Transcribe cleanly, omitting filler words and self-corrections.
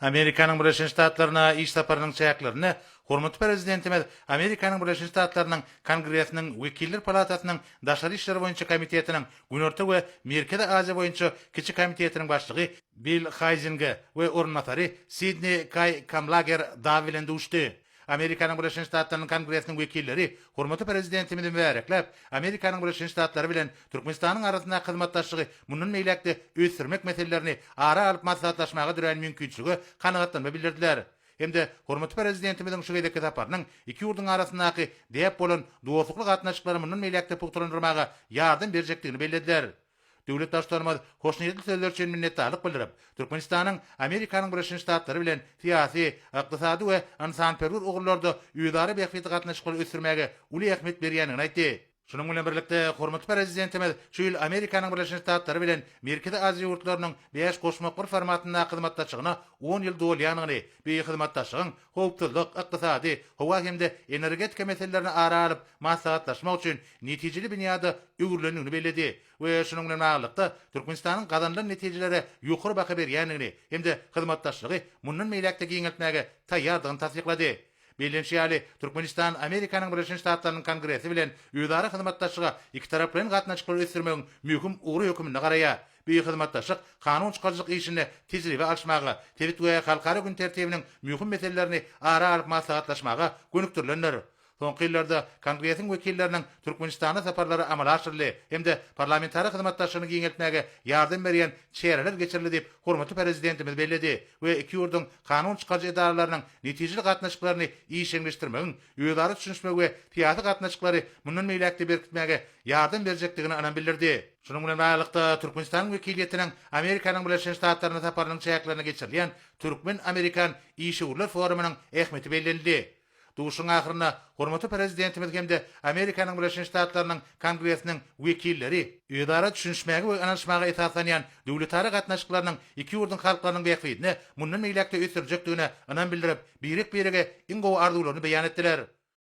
Amerikanın Birleşmiş Ştatlarına iş saparının çayaklarını hormatly prezidentimiz Amerikanın Birleşmiş Ştatlarının Kongresinin Vekiller Palatasynyň Daşary işleri boýunça komitetiniň Günorta we Merkezi Aziýa boýunça kiçik komitetiniň başlygy Bill Huizenga we ornatary Sidney K. Kamlager dawilen duşdy. Amerikanın Birleşmiş Ştatlarının Kongresinin vekilleri hormatly prezidentimizden bereklep Amerikanın Birleşmiş Ştatlary bilen Türkmenistanyň arasynda hyzmatdaşlygy munun meýlekde ösürmek meselelerini ara alyp maslahatlaşmaga duran mümkinçiligi kanagatlanma bildirdiler. Hemde hormatly prezidentimizin şu gedeki taparynyň iki ýurdun arasyndaky däp bolan dostluk gatnaşyklary munun meýlekde pukturandyrmaga ýardam berjekdigini bellädiler. Döwlet başlarymyz hoşnýetli sözler üçin minnetdarlyk bildirip, Türkmenistanyň Amerikanyň Birleşmiş Ştatlary bilen syýasy, ykdysady we insanperwer ugurlarda ýüzary bähfeti gatnaşyklary ösürmäge uly ähmiýet berýänini aýtdy. Şunun bilen birlikde hormatly prezidentimiz şu ýyl Amerikanyň Birleşmiş Ştatlary bilen Merkezi Aziýa ýurtlarynyň 5 goşmaklar formatynda hyzmatdaşygyna 10 ýyl dolýanyny, bu hyzmatdaşygyň howpsuzlyk, ykdysady, howa hemde energetika meselelerini ara alyp maslahatlaşmak üçin netijeli binýada öwürlenýäni bellädi we şunun bilen baglykda Türkmenistanyň gazanlan netijeleri ýokary baha berýänini hemde hyzmatdaşlygy mundan meýlekde giňeltmäge taýýardygyny tasdiklady. Bilinçli Türkmenistan Amerikanyň Birleşmiş Ştatlarynyň Kongresi bilen ýüzary hyzmatdaşlyga iki tarap bilen gatnaşyklary ösürmegiň mühim uğru hökümini garaýar. Bu hyzmatdaşlyk kanun çykarjyk işini tezliğe alşmaga, tebit we halkara gün tertibiniň mühim meselelerini ara alyp maslahatlaşmaga gönükdirilenler. Soňky ýyllarda Kongresiň wekilleriniň Türkmenistana saparlary amala aşyrly hemde parlamentary hyzmatdaşlygyny giňeltmäge ýardam berýän çeýreler geçirildi diýip hormatly prezidentimiz belledi we iki ýurdun kanun çykarjy edaralarynyň netijeli gatnaşyklaryny işleňleşdirmegiň, ýöwdary düşünmek we tiýatry gatnaşyklary mundan meýlekde berkitmäge ýardam berjekdigini anan bildirdi. Şunun bilen baglykda Türkmenistan wekiliýetiniň Amerikanyň Birleşmiş Ştatlaryna saparynyň çaýaklaryna geçirilýän Türkmen-Amerikan işgörler forumynyň ähmiýeti bellenildi. Duşun ahyrına hormatly prezidentimiz hemde Amerikanyň Birleşmiş Ştatlarynyň Kongresiniň wekilleri ýöwdary düşünşmäge we anlaşmaga esaslanýan döwletary gatnaşyklarynyň iki ýurdun halklarynyň bähfidine mundan meýlekde ösürjekdigine anan bildirip, birek-birege iň gowy arzularyny beýan etdiler.